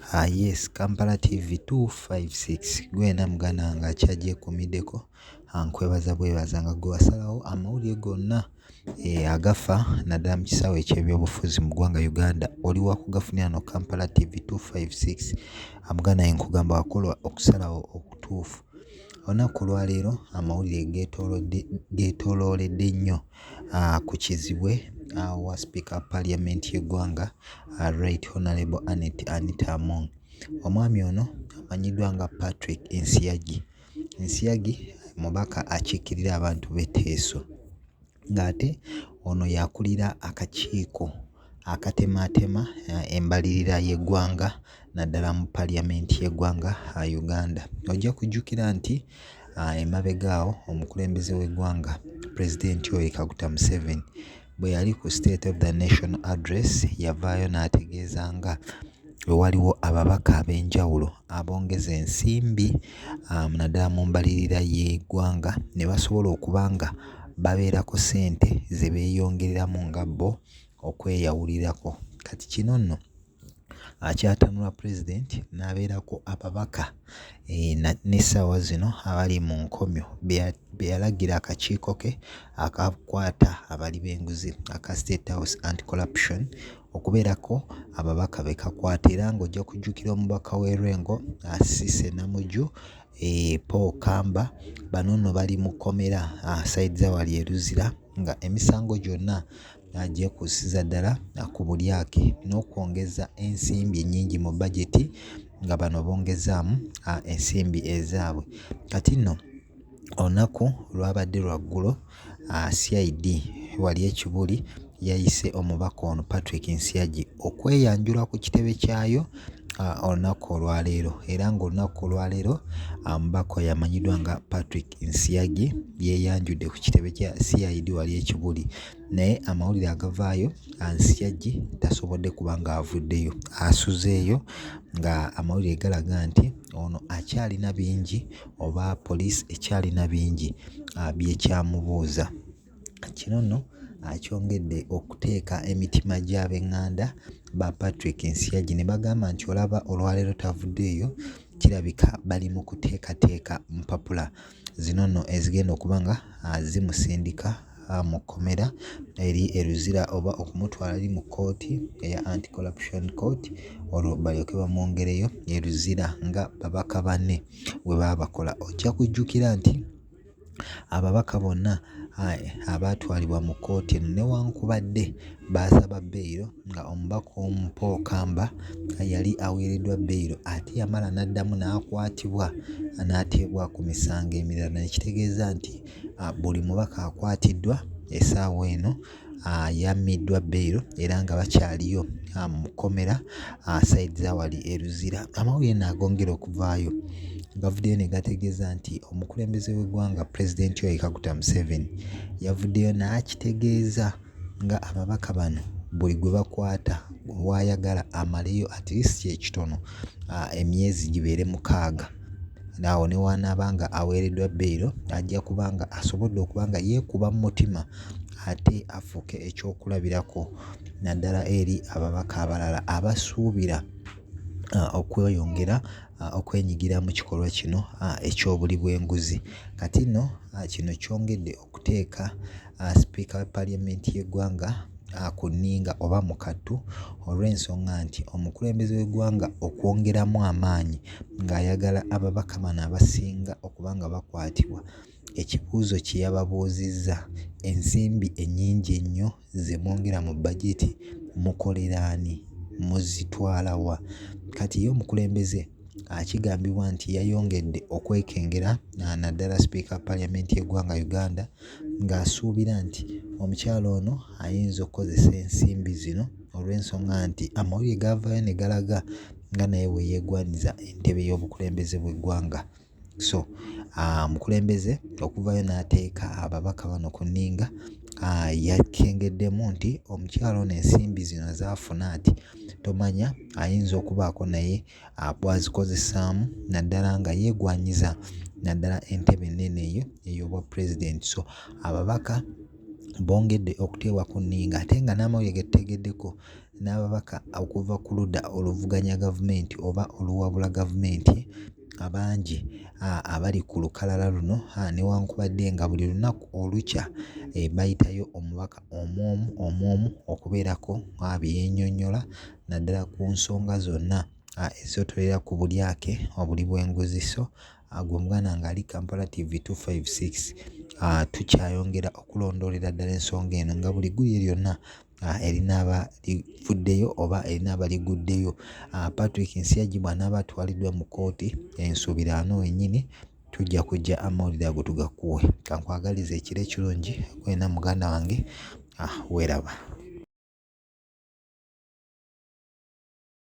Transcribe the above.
Yes, Kampala TV 256 gwena muganda nga kyagyekumideko nkwebaza bwebaza nga gwe wasalawo amawulire gonna agafa naddala mu kisaawe eky'ebyobufuzi mu ggwanga Uganda oli wakugafunira no Kampala TV 256 muganda nkugamba wakolwa okusalawo okutuufu. Olunaku lwaleero amawulire geetoolooledde nnyo ku kizibwe wa Speaker Parliament y'eggwanga Right Honorable Anita Among. Omwami ono amanyiddwa nga Patrick Nsiagi mubaka akiikirira abantu b'e Teso ng'ate ono yakulira akakiiko akatematema embalirira y'eggwanga naddala mu Parliament y'eggwanga Uganda. Ojja kujjukira nti emabegaawo omukulembeze w'eggwanga President Yoweri Kaguta Museveni bwe yali ku State of the Nation Address yavaayo n'ategeeza nga waliwo ababaka ab'enjawulo abongeza ensimbi naddala mu mbalirira y'eggwanga ne basobola okuba nga babeerako ssente ze beeyongereramu nga bo okweyawulirako. Kati kino nno akyatanula President n'abeerako ababaka n'essaawa zino abali mu nkomyo be yalagira akakiiko ke akakwata abali b'enguzi aka State House Anti-Corruption okubeerako ababaka be kakwata era ng'ojja kujjukira omubaka w'e Lwengo Cissy Namujju Paul Kamba bano nno bali mu kkomera side za wali e Luzira nga emisango gyonna gyekuusiza ddala ku bulyake n'okwongeza ensimbi ennyingi mu bajeti nga bano bongezaamu ensimbi ezaabwe. Kati nno olunaku lwabadde lwaggulo CID wali ekibuli yayise omubaka ono Patrick Nsiagi okweyanjula ku kitebe kyayo olunaku olwaleero era ng'olunaku olwaleero omubaka yamanyiddwa nga Patrick Nsiagi yeeyanjudde ku kitebe kya CID wali ekibuli naye amawulire agavaayo Nsiagi tasobodde kuba ng'avuddeyo asuzeeyo nga amawulire galaga nti ono akyalina bingi oba poliisi ekyalina bingi byekyamubuuza. Kino nno akyongedde okuteeka emitima gy'ab'eŋŋanda ba Patrick Nsiagi ne bagamba nti olaba olwaleero tavuddeeyo kirabika bali mu kuteekateeka mpapula zino nno ezigenda okuba nga zimusindika mu kkomera eri e Luzira oba okumutwala eri mu kkooti eya Anti-Corruption Court olwo balyoke bamwongereyo e Luzira nga babaka banne bwe baba bakola. Ojja kujjukira nti ababaka bonna abaatwalibwa mu kkooti eno newankubadde baasaba beyiro nga omubaka omu Paul Kamba yali aweereddwa beyiro ate yamala n'addamu n'akwatibwa n'ateebwa ku misango emirala nekitegeeza nti buli mubaka akwatiddwa essaawa eno yammiddwa beyiro era nga bakyaliyo mu kkomera sayidi za wali e Luzira. Amawulire n'agongera okuvaayo gavuddeyo ne gategeeza nti omukulembeze w'eggwanga President Yoweri Kaguta Museveni yavuddeyo n'akitegeeza nga ababaka bano buli gwe bakwata wayagala amaleyo at least ekitono emyezi gibeere 6 naawo ne wanaaba nga aweereddwa beyiro ajja kuba nga asobodde okuba nga yeekuba mu mutima ate afuuke ekyokulabirako naddala eri ababaka abalala abasuubira okweyongera okwenyigira mu kikolwa kino eky'obuli bw'enguzi. Kati nno kino kyongedde okuteeka Speaker wa Parliament y'eggwanga ku nninga oba mu kattu olw'ensonga nti omukulembeze w'eggwanga okwongeramu amaanyi ng'ayagala ababaka bano abasinga okuba nga bakwatibwa. Ekibuuzo kye yababuuzizza ensimbi ennyingi ennyo ze mwongera mu bajeti mukolera ani, muzitwala wa? Kati ye omukulembeze akigambibwa nti yayongedde okwekengera naddala Speaker Parliament y'eggwanga Uganda ng'asuubira nti omukyalo ono ayinza okukozesa ensimbi zino olw'ensonga nti amawulire gaavaayo ne galaga nga naye bwe yeegwaniza entebe y'obukulembeze bw'eggwanga. So omukulembeze okuvaayo n'ateeka ababaka bano ku nninga yakengeddemu nti omukyalo ono ensimbi zino zaafuna ati tomanya ayinza okubaako naye bwazikozesaamu naddala nga yeegwanyiza naddala entebe ennene eyo ey'obwa President. So ababaka bongedde okuteebwa ku nninga ate nga n'amawulire ge tutegeddeko n'ababaka okuva ku ludda oluvuganya gavumenti oba oluwabula gavumenti abangi abali ku lukalala luno newankubadde nga buli lunaku olukya bayitayo omubaka omwomu okubeerako byeyennyonnyola naddala ku nsonga zonna ezootolera ku bulyake obuli bw'enguzi. So gwe muganda nga ali Kampala TV 256 tukyayongera okulondoolera ddala ensonga eno nga buli ggulire lyonna erinaaba livuddeyo oba erinaaba liguddeyo. Patrick Nsiyagi bw'anaaba atwaliddwa mu kkooti ensuubiraano wennyini tujja kujja amawulire ago tugakuwe. Kankwagaliza ekiro ekirungi gwena muganda wange weeraba.